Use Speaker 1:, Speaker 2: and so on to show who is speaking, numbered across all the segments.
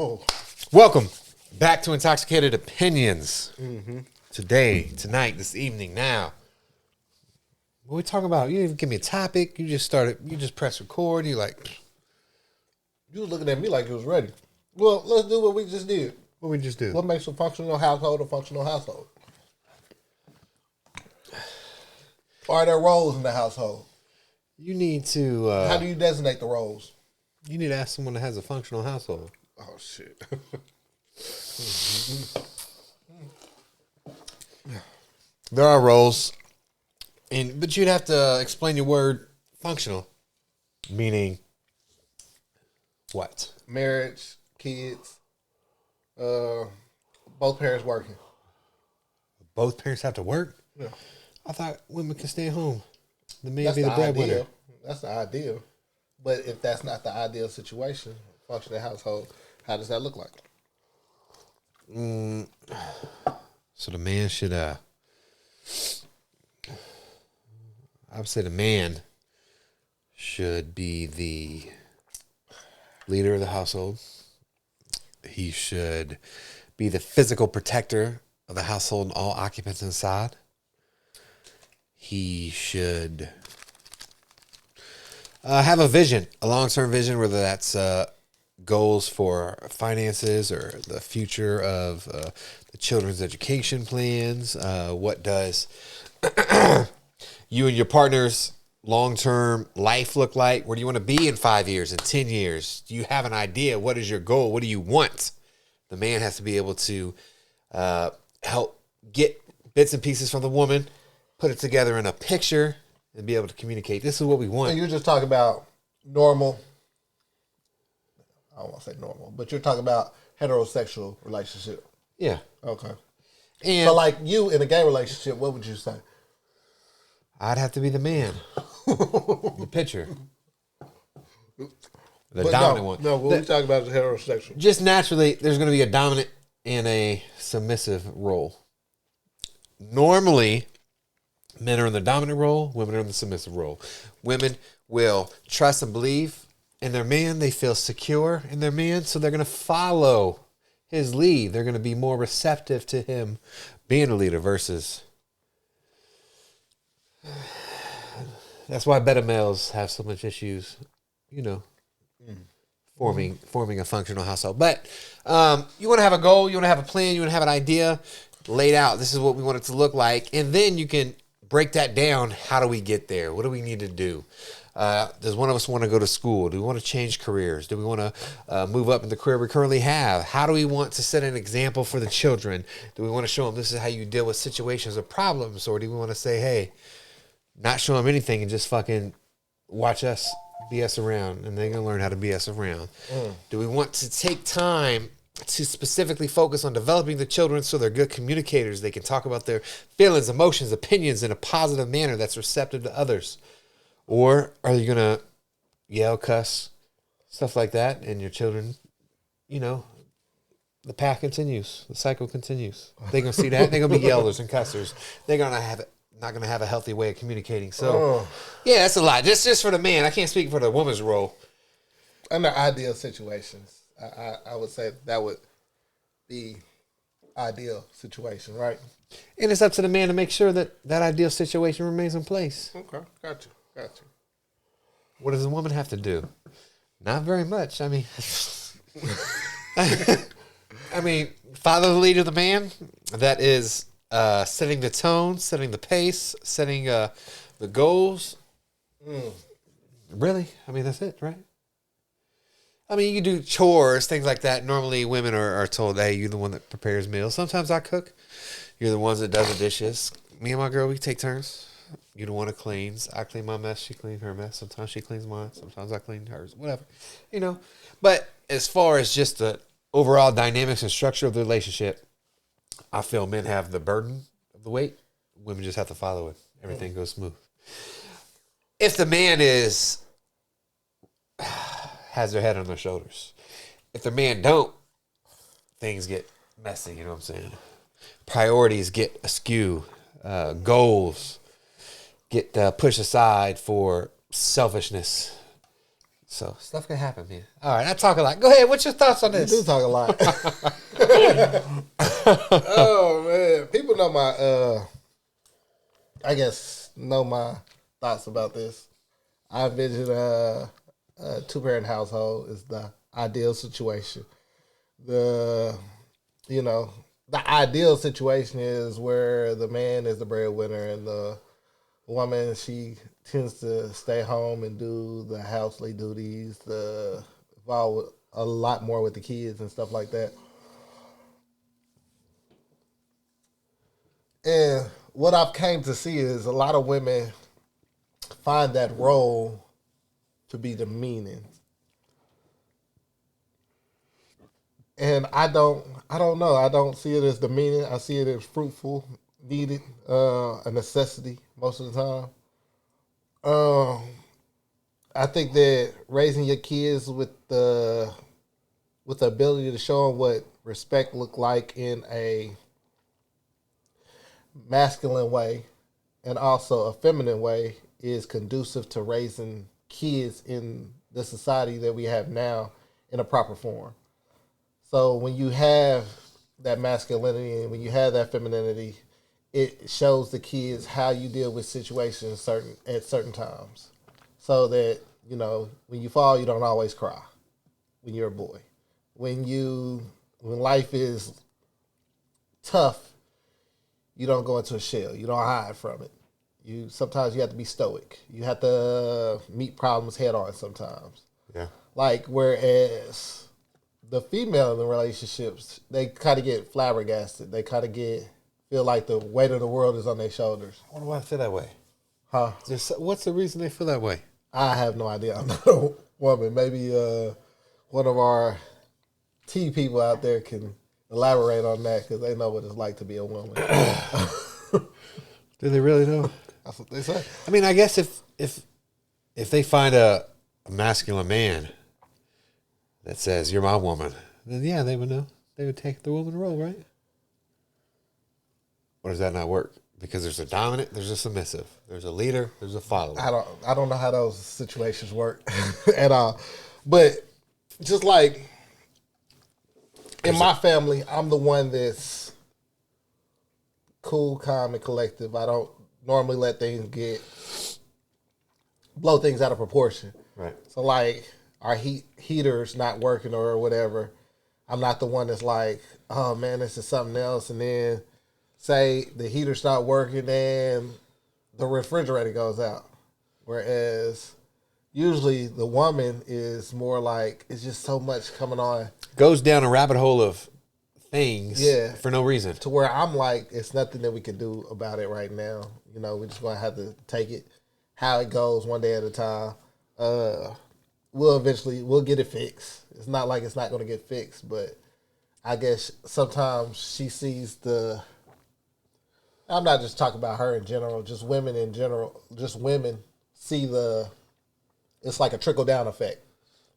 Speaker 1: Oh.
Speaker 2: Welcome back to Intoxicated Opinions. Today, tonight, this evening, now. What we talking about? You didn't even give me a topic. You just press record. You like...
Speaker 1: You was looking at me like you was ready. Well, let's do what we just did.
Speaker 2: What we just do?
Speaker 1: What makes a functional household a functional household? Are there roles in the household?
Speaker 2: You need to...
Speaker 1: How do you designate the roles?
Speaker 2: You need to ask someone that has a functional household.
Speaker 1: Oh, shit.
Speaker 2: There are roles, but you'd have to explain your word functional, meaning what?
Speaker 1: Marriage, kids, both parents working.
Speaker 2: Both parents have to work?
Speaker 1: Yeah.
Speaker 2: I thought women could stay home. The man
Speaker 1: That's
Speaker 2: be the breadwinner.
Speaker 1: ideal. That's the ideal. But if that's not the ideal situation, functional household, how does that look like?
Speaker 2: So the man should, I would say the man should be the leader of the household. He should be the physical protector of the household and all occupants inside. He should have a vision, a long-term vision, whether that's goals for finances or the future of the children's education plans. What does you and your partner's long-term life look like? Where do you want to be in 5 years, in 10 years? Do you have an idea? What is your goal? What do you want? The man has to be able to help get bits and pieces from the woman, put it together in a picture, and be able to communicate. This is what we want.
Speaker 1: And you're just talking about normal. I don't want to say normal, but you're talking about heterosexual relationship.
Speaker 2: Yeah.
Speaker 1: Okay.
Speaker 2: And
Speaker 1: So, like you in a gay relationship, what would you say?
Speaker 2: I'd have to be the man. The pitcher. The
Speaker 1: But
Speaker 2: dominant one.
Speaker 1: No, what we're talking about is heterosexual.
Speaker 2: Just naturally, there's going to be a dominant and a submissive role. Normally, men are in the dominant role, women are in the submissive role. Women will trust and believe in their man. They feel secure in their man, so they're going to follow his lead. They're going to be more receptive to him being a leader versus... That's why beta males have so much issues, forming a functional household. But you want to have a goal, you want to have a plan, you want to have an idea laid out. This is what we want it to look like. And then you can break that down. How do we get there? What do we need to do? Does one of us want to go to school? Do we want to change careers? Do we want to move up in the career we currently have? How do we want to set an example for the children? Do we want to show them this is how you deal with situations or problems? Or do we want to say, hey, not show them anything and just fucking watch us BS around, and they're going to learn how to BS around? Do we want to take time to specifically focus on developing the children so they're good communicators? They can talk about their feelings, emotions, opinions in a positive manner that's receptive to others. Or are you going to yell, cuss, stuff like that, and your children, the path continues. The cycle continues. They're going to see that. They're going to be yellers and cussers. They're going to not going to have a healthy way of communicating. So, yeah, that's a lot. Just for the man. I can't speak for the woman's role.
Speaker 1: Under ideal situations, I would say that would be ideal situation, right?
Speaker 2: And it's up to the man to make sure that ideal situation remains in place.
Speaker 1: Okay, got you.
Speaker 2: What does the woman have to do? Not very much. I mean, follow the lead of the man. That is setting the tone, setting the pace, setting the goals. Really? I mean, that's it, right? I mean, you do chores, things like that. Normally, women are told, hey, you're the one that prepares meals. Sometimes I cook. You're the ones that does the dishes. Me and my girl, we take turns. You're the one that cleans. I clean my mess. She cleans her mess. Sometimes she cleans mine. Sometimes I clean hers. Whatever. But as far as just the overall dynamics and structure of the relationship, I feel men have the burden of the weight. Women just have to follow it. Everything goes smooth. If the man has their head on their shoulders. If the man don't, things get messy, you know what I'm saying? Priorities get askew. Goals get pushed aside for selfishness. So stuff can happen, man. All right, I talk a lot. Go ahead. What's your thoughts on
Speaker 1: You
Speaker 2: this?
Speaker 1: do talk a lot. Oh man, people know my. I guess know my thoughts about this. I envision a 2-parent household is the ideal situation. The you know the ideal situation is where the man is the breadwinner and the woman, she tends to stay home and do the housely duties, the involve a lot more with the kids and stuff like that. And what I've came to see is a lot of women find that role to be demeaning. And I don't know. I don't see it as demeaning. I see it as fruitful, needed, a necessity most of the time. Um, I think that raising your kids with the ability to show them what respect look like in a masculine way and also a feminine way is conducive to raising kids in the society that we have now in a proper form. So when you have that masculinity and when you have that femininity, it shows the kids how you deal with situations at certain times. So that, when you fall, you don't always cry when you're a boy. When life is tough, you don't go into a shell. You don't hide from it. Sometimes you have to be stoic. You have to meet problems head on sometimes.
Speaker 2: Yeah.
Speaker 1: Like, whereas the female in the relationships, they kind of get flabbergasted. They kind of feel like the weight of the world is on their shoulders.
Speaker 2: I wonder why I feel that way.
Speaker 1: Huh?
Speaker 2: What's the reason they feel that way?
Speaker 1: I have no idea. I'm not a woman. Maybe one of our T people out there can elaborate on that because they know what it's like to be a woman.
Speaker 2: Do they really know?
Speaker 1: That's what they say.
Speaker 2: I mean, I guess if they find a masculine man that says you're my woman, then yeah, they would know. They would take the woman role, right? Or does that not work? Because there's a dominant, there's a submissive, there's a leader, there's a follower.
Speaker 1: I don't know how those situations work at all. But just like in my family, I'm the one that's cool, calm, and collective. I don't normally let things blow things out of proportion.
Speaker 2: Right.
Speaker 1: So like our heater's not working or whatever, I'm not the one that's like, oh man, this is something else, and then say the heater's not working and the refrigerator goes out. Whereas usually the woman is more like, it's just so much coming on.
Speaker 2: Goes down a rabbit hole of things for no reason.
Speaker 1: To where I'm like, it's nothing that we can do about it right now. We're just going to have to take it how it goes one day at a time. We'll get it fixed. It's not like it's not going to get fixed, but I guess sometimes she sees I'm not just talking about her in general, just women in general. Just women see it's like a trickle down effect.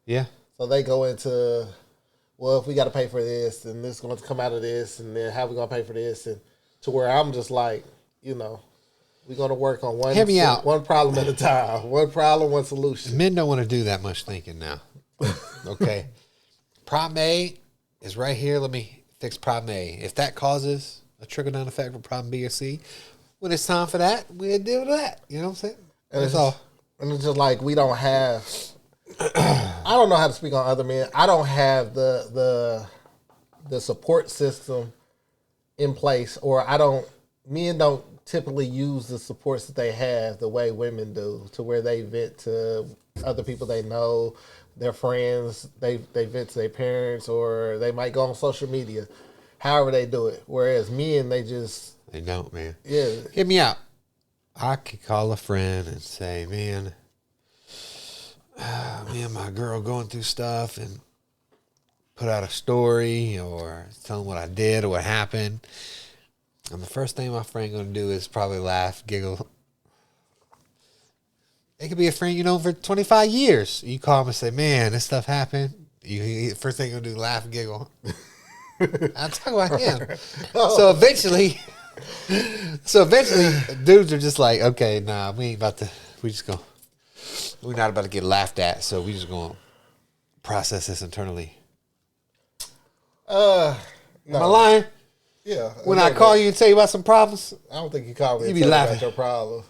Speaker 2: Yeah.
Speaker 1: So they go into, well, if we got to pay for this, and this is going to come out of this, and then how we going to pay for this, and to where I'm just like, we're going to work on one problem at a time, one problem, one solution.
Speaker 2: Men don't want to do that much thinking now. Okay. Problem A is right here. Let me fix problem A. If that causes a trickle-down effect for problem B or C, when it's time for that, we'll deal with that. You know what I'm saying?
Speaker 1: And
Speaker 2: That's all.
Speaker 1: And it's just like we don't have. I don't know how to speak on other men. I don't have the support system in place, or men don't typically use the supports that they have the way women do, to where they vent to other people they know, their friends, they vent to their parents, or they might go on social media. However they do it. Whereas men, they
Speaker 2: don't, man.
Speaker 1: Yeah.
Speaker 2: Hit me out. I could call a friend and say, man, me and my girl going through stuff, and put out a story or tell them what I did or what happened. And the first thing my friend going to do is probably laugh, giggle. It could be a friend you know for 25 years. You call them and say, man, this stuff happened. First thing you're going to do is laugh and giggle. I'm talking about him. So eventually, dudes are just like, okay, nah, we ain't about to. We just go. we're not about to get laughed at, so we just gonna process this internally.
Speaker 1: No.
Speaker 2: Am I lying?
Speaker 1: Yeah.
Speaker 2: When I call you and tell you about some problems,
Speaker 1: I don't think you called me
Speaker 2: You
Speaker 1: and
Speaker 2: be
Speaker 1: tell me
Speaker 2: laughing.
Speaker 1: about your problem.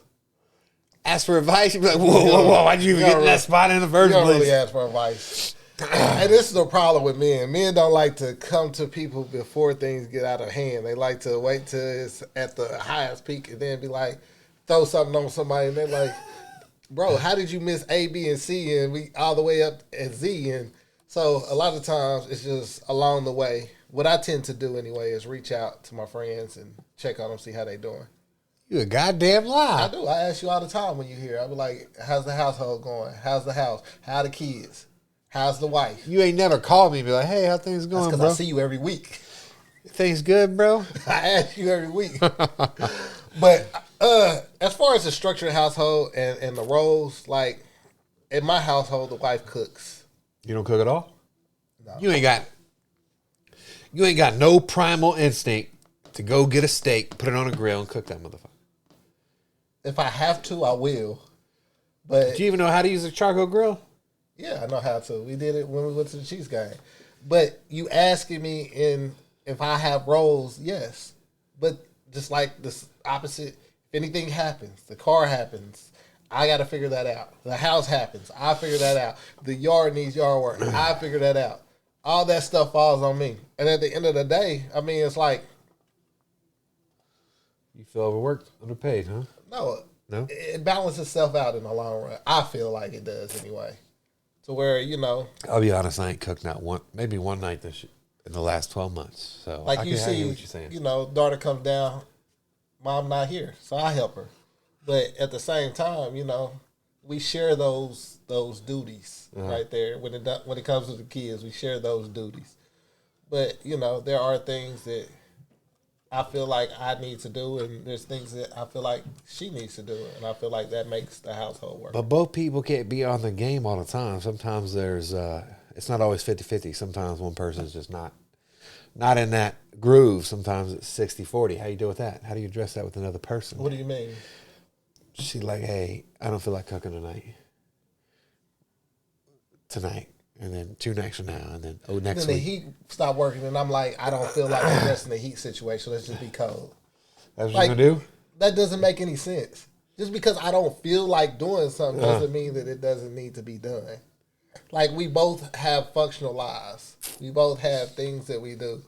Speaker 2: ask for advice, you be like, whoa, why'd you even get in that spot in the first
Speaker 1: You don't
Speaker 2: place?
Speaker 1: really ask for advice. And this is the problem with men. Men don't like to come to people before things get out of hand. They like to wait till it's at the highest peak and then be like, throw something on somebody, and they're like, bro, how did you miss A, B, and C, and we all the way up at Z? And so a lot of times it's just along the way. What I tend to do anyway is reach out to my friends and check on them, see how they doing.
Speaker 2: You a goddamn lie.
Speaker 1: I do. I ask you all the time when you here. I be like, how's the household going? How's the house? How the kids? How's the wife?
Speaker 2: You ain't never called me and be like, hey, how things going,
Speaker 1: That's because
Speaker 2: bro?
Speaker 1: I see you every week.
Speaker 2: Things good, bro?
Speaker 1: I ask you every week. But as far as the structured household and the roles, like in my household, the wife cooks.
Speaker 2: You don't cook at all?
Speaker 1: No.
Speaker 2: You ain't got no primal instinct to go get a steak, put it on a grill, and cook that motherfucker.
Speaker 1: If I have to, I will. But
Speaker 2: Do you even know how to use a charcoal grill?
Speaker 1: yeah, I know how to. We did it when we went to the Chiefs game. But you asking me if I have roles, yes. But just like this opposite, if anything happens, the car happens, I got to figure that out. The house happens, I figure that out. The yard needs yard work, I figure that out. All that stuff falls on me. And at the end of the day, I mean, it's like,
Speaker 2: You feel overworked, underpaid, huh?
Speaker 1: no, it balances itself out in the long run. I feel like it does anyway. To where,
Speaker 2: I'll be honest, I ain't cooked maybe one night in the last 12 months. So
Speaker 1: like
Speaker 2: I
Speaker 1: you
Speaker 2: can hear
Speaker 1: see,
Speaker 2: what you're saying.
Speaker 1: daughter comes down, mom not here, so I help her. But at the same time, we share those duties right there. When it comes to the kids, we share those duties. But there are things that I feel like I need to do, and there's things that I feel like she needs to do, and I feel like that makes the household work.
Speaker 2: But both people can't be on the game all the time. Sometimes there's it's not always 50-50. Sometimes one person's just not in that groove. Sometimes it's 60-40. How you deal with that? How do you address that with another person?
Speaker 1: What do you mean?
Speaker 2: She's like, hey, I don't feel like cooking tonight. And then 2 nights from now. And then, next
Speaker 1: Then the
Speaker 2: week.
Speaker 1: heat stopped working, and I'm like, I don't feel like addressing the heat situation. Let's just be cold.
Speaker 2: That's what you're going to do?
Speaker 1: That doesn't make any sense. Just because I don't feel like doing something doesn't mean that it doesn't need to be done. Like, we both have functional lives. We both have things that we do.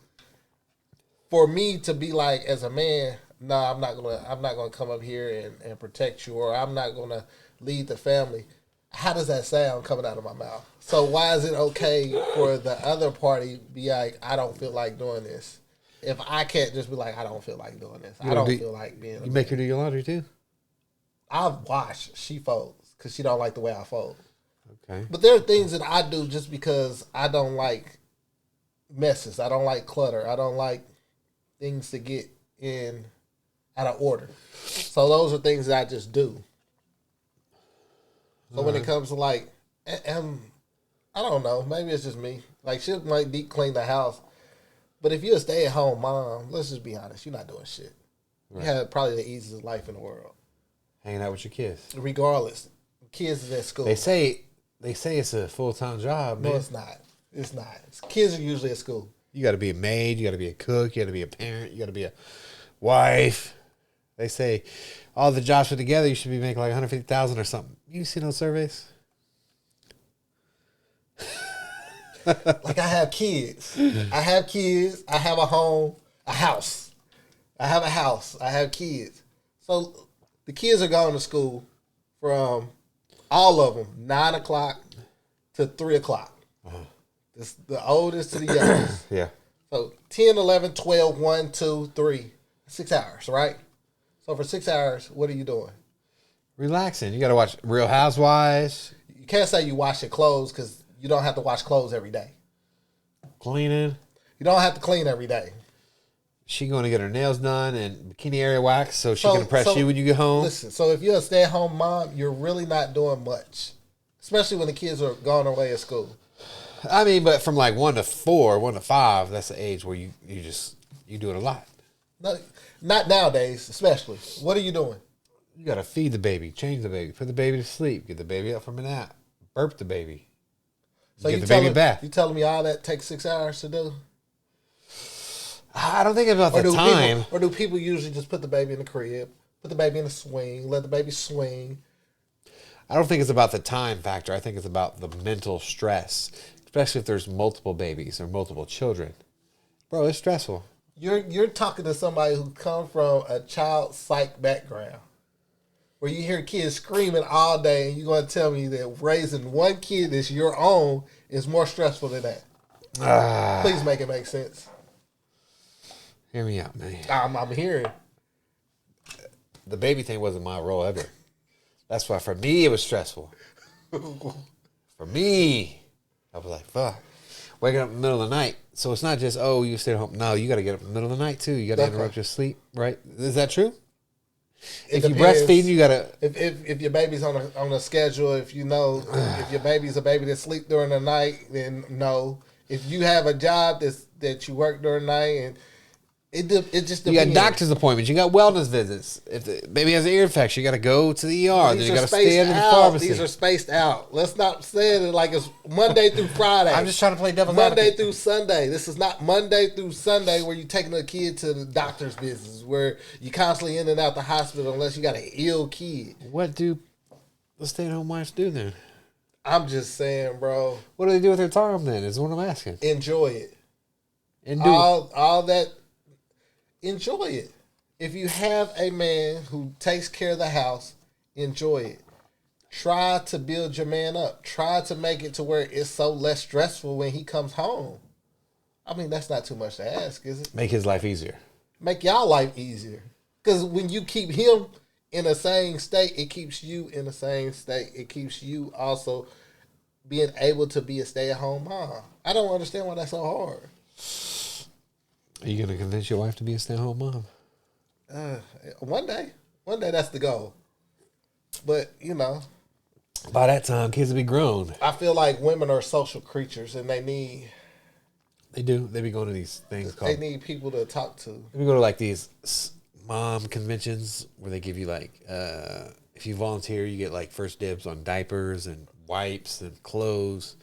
Speaker 1: For me to be like, as a man, no, I'm not gonna come up here and protect you, or I'm not gonna lead the family. How does that sound coming out of my mouth? So why is it okay for the other party to be like, I don't feel like doing this? If I can't just be like, I don't feel like doing this. I don't feel like being.
Speaker 2: You make her do your laundry too?
Speaker 1: I wash. She folds because she don't like the way I fold.
Speaker 2: Okay.
Speaker 1: But there are things that I do just because I don't like messes. I don't like clutter. I don't like things to get in out of order. So those are things that I just do. So when it comes to like, I don't know, maybe it's just me. Like, she might deep clean the house. But if you're a stay-at-home mom, let's just be honest, you're not doing shit. Right. You have probably the easiest life in the world.
Speaker 2: Hanging out with your kids.
Speaker 1: Regardless. Kids is at school.
Speaker 2: They say it's a full-time job, man.
Speaker 1: No, it's not. It's not. Kids are usually at school.
Speaker 2: You got to be a maid. You got to be a cook. You got to be a parent. You got to be a wife. They say all the jobs put together, you should be making like $150,000 or something. You see those surveys?
Speaker 1: Like, I have kids. I have kids. I have a home, a house. I have a house. I have kids. So the kids are going to school from all of them, 9 o'clock to 3 o'clock. It's the oldest to the youngest.
Speaker 2: Yeah.
Speaker 1: So 10, 11, 12, 1, 2, 3, 6 hours, right? So for 6 hours, what are you doing?
Speaker 2: Relaxing. You got to watch Real Housewives.
Speaker 1: You can't say you wash your clothes because you don't have to wash clothes every day.
Speaker 2: Cleaning.
Speaker 1: You don't have to clean every day.
Speaker 2: She going to get her nails done and bikini area wax so she can impress you when you get home.
Speaker 1: Listen, so if you're a stay-at-home mom, you're really not doing much, especially when the kids are gone away at school.
Speaker 2: I mean, but from like 1 to 4, 1 to 5, that's the age where you do it a lot.
Speaker 1: Not nowadays, especially. What are you doing?
Speaker 2: You got to feed the baby, change the baby, put the baby to sleep, get the baby up from a nap, burp the baby,
Speaker 1: So
Speaker 2: get
Speaker 1: you
Speaker 2: the baby a bath.
Speaker 1: You telling me all that takes 6 hours to do?
Speaker 2: I don't think about the time.
Speaker 1: Or do people usually just put the baby in the crib, put the baby in the swing, let the baby swing?
Speaker 2: I don't think it's about the time factor. I think it's about the mental stress, especially if there's multiple babies or multiple children. Bro, it's stressful.
Speaker 1: You're talking to somebody who come from a child psych background, where you hear kids screaming all day, and you're going to tell me that raising one kid that's your own is more stressful than that. Please make it make sense.
Speaker 2: Hear me out, man.
Speaker 1: I'm hearing.
Speaker 2: The baby thing wasn't my role ever. That's why for me it was stressful. For me, I was like, fuck. Waking up in the middle of the night. So it's not just, oh, you stay at home. No, you got to get up in the middle of the night too. You got to interrupt your sleep, right? Is that true? If you breastfeed, you got to.
Speaker 1: If your baby's on a schedule, if you know, if your baby's a baby that sleep during the night, then no. If you have a job that you work during the night, and it just depends.
Speaker 2: You got doctor's appointments. You got wellness visits. If the baby has an ear infection, you got to go to the ER. Then you got to stay in the pharmacy.
Speaker 1: These are spaced out. Let's not say it like it's Monday through Friday.
Speaker 2: I'm just trying to play devil's
Speaker 1: Monday
Speaker 2: advocate.
Speaker 1: through Sunday. This is not Monday through Sunday where you're taking a kid to the doctor's visits, where you constantly in and out the hospital unless you got an ill kid.
Speaker 2: What do the stay-at-home wives do then?
Speaker 1: I'm just saying, bro.
Speaker 2: What do they do with their time then? Is what I'm asking.
Speaker 1: Enjoy it.
Speaker 2: And
Speaker 1: all that. Enjoy it. If you have a man who takes care of the house, enjoy it. Try to build your man up. Try to make it to where it's so less stressful when he comes home. I mean, that's not too much to ask, is it?
Speaker 2: Make his life easier.
Speaker 1: Make y'all life easier. Because when you keep him in the same state, it keeps you in the same state. It keeps you also being able to be a stay-at-home mom. I don't understand why that's so hard.
Speaker 2: Are you going to convince your wife to be a stay-at-home mom?
Speaker 1: One day that's the goal. But,
Speaker 2: By that time, kids will be grown.
Speaker 1: I feel like women are social creatures, and they
Speaker 2: do. They be going to these things called...
Speaker 1: They need people to talk to.
Speaker 2: They be going to like these mom conventions where they give you like... if you volunteer, you get like first dibs on diapers and wipes and clothes.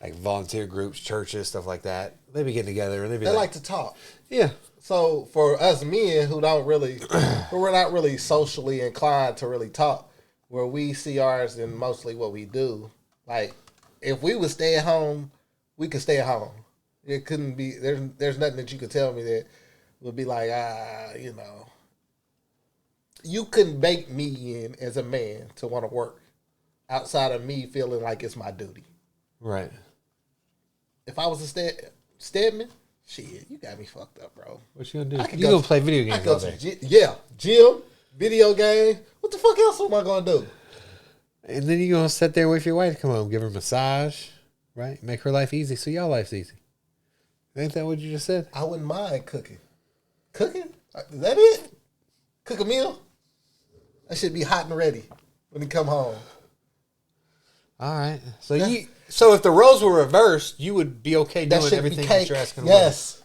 Speaker 2: Like volunteer groups, churches, stuff like that. They be getting together and
Speaker 1: they like to talk.
Speaker 2: Yeah.
Speaker 1: So for us men who we're not really socially inclined to really talk, where we see ours in mostly what we do. Like if we would stay at home, we could stay at home. It couldn't be there's nothing that you could tell me that would be like, you couldn't bake me in as a man to want to work outside of me feeling like it's my duty.
Speaker 2: Right.
Speaker 1: If I was a Stedman, shit, you got me fucked up, bro.
Speaker 2: What you gonna do? You gonna play video games all day?
Speaker 1: Gym, video game. What the fuck else am I gonna do?
Speaker 2: And then you gonna sit there and wait for your wife to come home, give her a massage, right? Make her life easy, so y'all life's easy. Ain't that what you just said?
Speaker 1: I wouldn't mind cooking. Cooking? Is that it? Cook a meal? That should be hot and ready when he come home.
Speaker 2: All right. So if the roles were reversed, you would be okay doing everything that you're asking.
Speaker 1: Yes.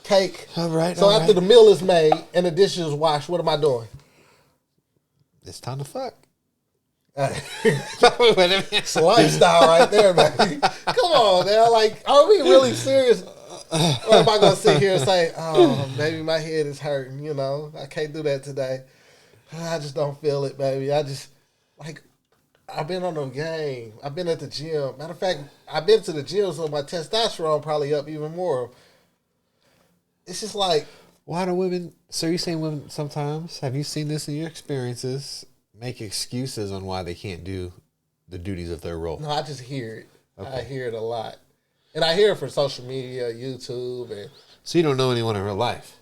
Speaker 1: Cake.
Speaker 2: All right.
Speaker 1: So after the meal is made and the dishes is washed, what am I doing?
Speaker 2: It's time to fuck.
Speaker 1: It's a lifestyle right there, man. Come on, man. Like, are we really serious? Or am I going to sit here and say, oh, baby, my head is hurting, I can't do that today. I just don't feel it, baby. I've been on a game. I've been at the gym. Matter of fact, I've been to the gym, so my testosterone probably up even more. It's just like...
Speaker 2: Why do women... So you're saying women sometimes, have you seen this in your experiences, make excuses on why they can't do the duties of their role?
Speaker 1: No, I just hear it.
Speaker 2: Okay.
Speaker 1: I hear it a lot. And I hear it from social media, YouTube. And
Speaker 2: so you don't know anyone in real life?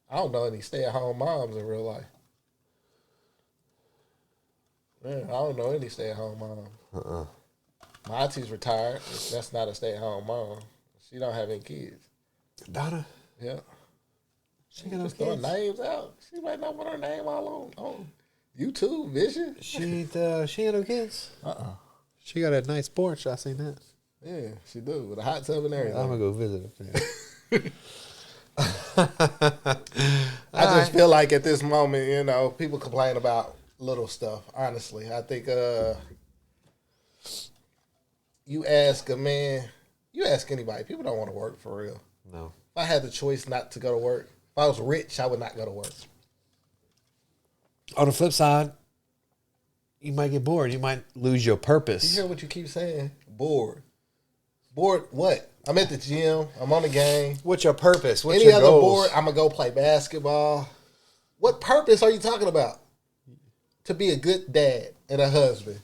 Speaker 1: I don't know any stay-at-home moms in real life. Man, I don't know any stay-at-home mom. My auntie's retired. That's not a stay-at-home mom. She don't have any kids.
Speaker 2: Donna?
Speaker 1: Yeah.
Speaker 2: She got no
Speaker 1: just throwing
Speaker 2: kids.
Speaker 1: names out. She might not put her name all on YouTube, Vision.
Speaker 2: She ain't no kids? She got a nice porch. I seen that.
Speaker 1: Yeah, she do. With a hot tub and everything.
Speaker 2: I'm going to go visit her.
Speaker 1: I just feel like at this moment, you know, people complain about little stuff. Honestly, I think you ask a man, you ask anybody, people don't want to work for real.
Speaker 2: No.
Speaker 1: If I had the choice not to go to work, if I was rich, I would not go to work.
Speaker 2: On the flip side, you might get bored. You might lose your purpose.
Speaker 1: You hear what you keep saying? Bored. Bored what? I'm at the gym. I'm on the game.
Speaker 2: What's your purpose? What's
Speaker 1: Any
Speaker 2: your
Speaker 1: other
Speaker 2: goals?
Speaker 1: board, I'm going to go play basketball. What purpose are you talking about? To be a good dad and a husband.